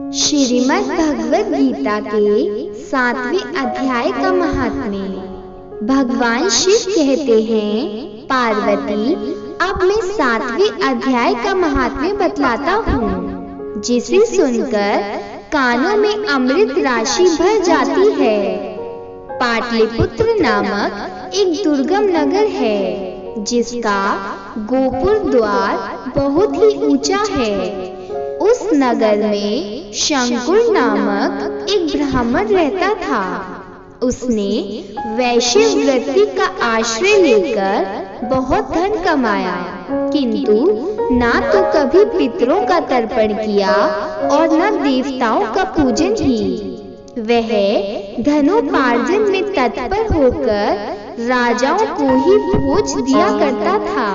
श्रीमद् भगवद गीता के 7वें अध्याय का महात्म्य। भगवान शिव कहते हैं, पार्वती, अब मैं 7वें अध्याय का महात्म्य बतलाता हूँ, जिसे सुनकर कानों में अमृत राशि भर जाती है। पाटलिपुत्र नामक एक दुर्गम नगर है, जिसका गोपुर द्वार बहुत ही ऊंचा है। उस नगर में शंकुर नामक एक ब्राह्मण रहता था। उसने वैश्य वृत्ति का आश्रय लेकर बहुत धन कमाया, किंतु ना तो कभी पितरों का तर्पण किया और न देवताओं का पूजन ही। वह धनोपार्जन में तत्पर होकर राजाओं को ही भोज दिया करता था।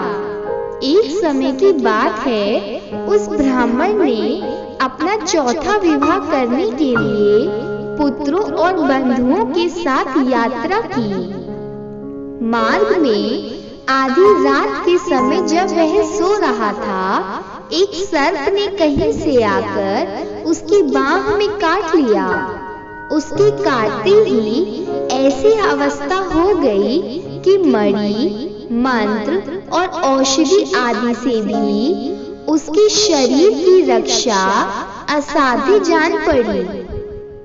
एक समय की बात है, उस ब्राह्मण ने अपना चौथा विवाह करने के लिए पुत्रों और बंधुओं के साथ यात्रा की। मार्ग में आधी रात के समय जब वह सो रहा था, एक सर्प ने कहीं से आकर उसकी बांह में काट लिया। उसके काटते ही ऐसी अवस्था हो गई कि मणि, मंत्र और औषधि आदि से भी उसके शरीर की रक्षा असाध्य जान पड़ी।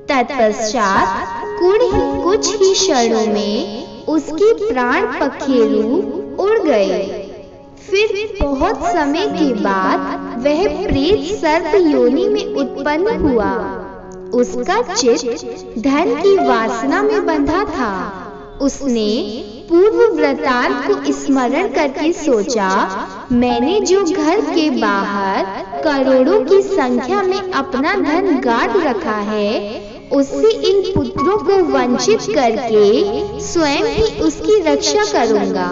तत्पश्चात कुछ ही क्षणों में उसके प्राण पखेरु उड़ गए। फिर बहुत समय के बाद वह प्रेत सर्प योनि में उत्पन्न हुआ। उसका चित्त धन की वासना में बंधा था। उसने पूर्व वृतांत को स्मरण करके सोचा, मैंने जो घर के बाहर करोड़ों की संख्या में अपना धन गाड़ रखा है, उससे इन पुत्रों को वंचित करके स्वयं ही उसकी रक्षा करूंगा।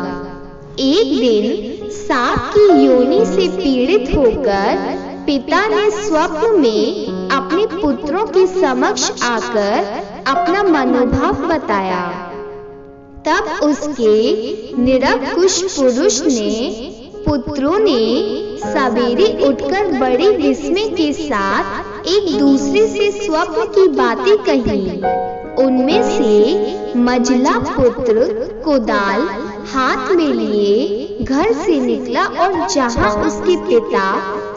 एक दिन सांप की योनि से पीड़ित होकर पिता ने स्वप्न में अपने पुत्रों के समक्ष आकर अपना मनोभाव बताया। तब उसके निरंकुश पुरुष पुत्रों ने सवेरे उठकर बड़े विस्मय के साथ एक दूसरे से स्वप्न की बातें कही। उनमें से मझला पुत्र कोदाल हाथ में लिए घर से निकला और जहां उसके पिता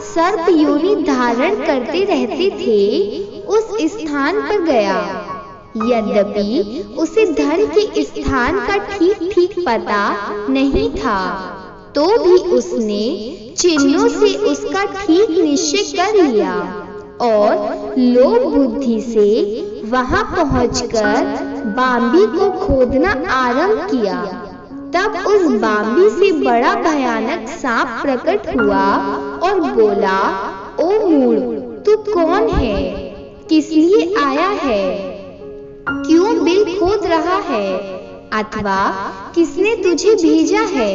सर्प योनि धारण करते रहते थे, उस स्थान पर गया। यद्यपि उसे धन के स्थान का ठीक पता नहीं था, तो भी उसने चिन्हों से उसका ठीक निश्चय कर लिया और लोभ बुद्धि से वहां पहुंचकर बांबी को खोदना आरंभ किया। तब उस बांबी से बड़ा भयानक सांप प्रकट हुआ और बोला, ओ मूढ़, तू कौन है? किस लिए आया है? क्यों बिल खोद रहा है? अथवा किसने तुझे भेजा है?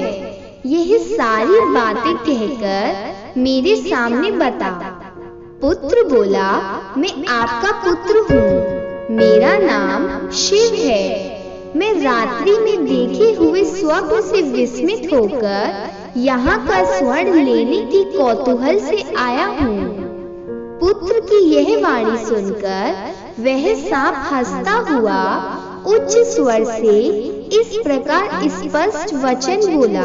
यह सारी बातें कहकर मेरे सामने बता। पुत्र बोला, मैं आपका पुत्र हूँ। मेरा नाम शिव है। मैं रात्रि में देखे हुए स्वप्न से विस्मित होकर यहाँ का स्वर्ण लेने की कौतूहल से आया हूँ। पुत्र की यह वाणी सुनकर वह सांप हंसता हुआ उच्च स्वर से इस प्रकार स्पष्ट वचन बोला,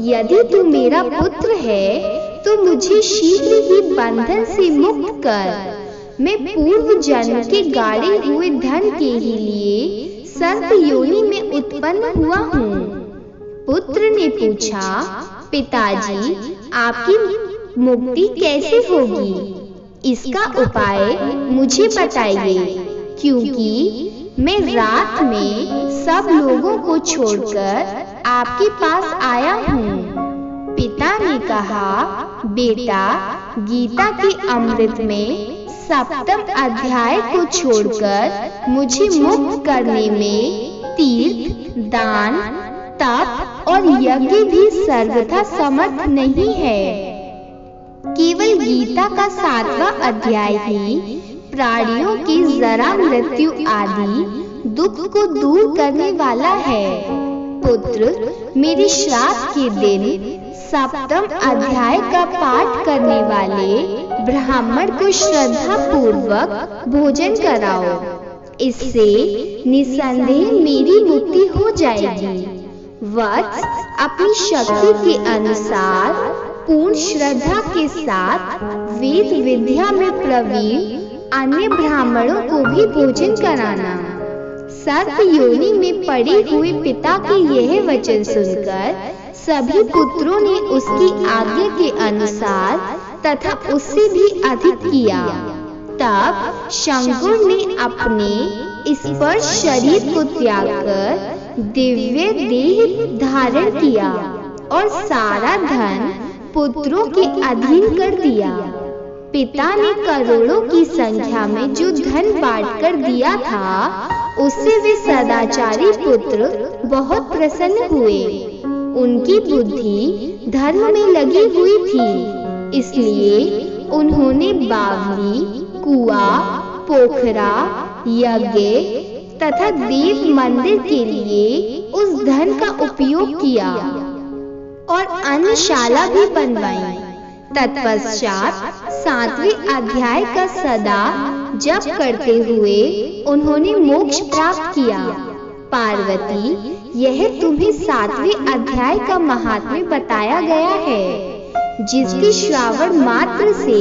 यदि तू मेरा पुत्र है तो मुझे शीघ्र ही बंधन से मुक्त कर। मैं पूर्व जन्म के गाड़े हुए धन के ही लिए सर्प योनि में उत्पन्न हुआ हूँ। पुत्र ने पूछा, पिताजी, आपकी मुक्ति कैसे होगी? इसका उपाय मुझे बताइए, क्योंकि मैं रात में सब लोगों को छोड़कर आपके पास आया हूँ। पिता ने कहा, बेटा, गीता के अमृत में 7वें अध्याय को छोड़कर मुझे मुक्त करने में तीर्थ, दान, तप और यज्ञ भी सर्वथा समर्थ नहीं है। केवल गीता का 7वां अध्याय ही प्राणियों की जरा मृत्यु आदि दुख को दूर करने वाला है। पुत्र, मेरे श्राद्ध के दिन 7वें अध्याय का पाठ करने वाले ब्राह्मण को श्रद्धा पूर्वक भोजन कराओ, इससे निसंदेह मेरी मुक्ति हो जाएगी। वत्स, अपनी शक्ति के अनुसार पूर्ण श्रद्धा के साथ वेद विद्या में प्रवीण अन्य ब्राह्मणों को भी भोजन कराना। सर्प योनि में पड़े हुए पिता के यह वचन सुनकर सभी पुत्रों ने उसकी आज्ञा के अनुसार तथा उससे भी अधिक किया। तब शंकुर ने अपने स्पर्श शरीर को त्याग कर दिव्य देह धारण किया और सारा धन पुत्रों के अधीन कर दिया। पिता ने करोड़ों की संख्या में जो धन बांट कर दिया था, उससे वे सदाचारी पुत्र बहुत प्रसन्न हुए। उनकी बुद्धि धर्म में लगी हुई थी, इसलिए उन्होंने बावली, कुआं, पोखरा, यज्ञ तथा देव मंदिर के लिए उस धन का उपयोग किया और अन्नशाला भी बनवाई। तत्पश्चात 7वें अध्याय का सदा जप करते हुए उन्होंने मोक्ष प्राप्त किया। पार्वती, यह तुम्हें 7वें अध्याय का महात्म्य बताया गया है, जिसके श्रावण मात्र से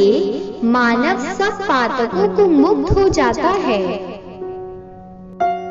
मानव सब पातकों को मुक्त हो जाता है।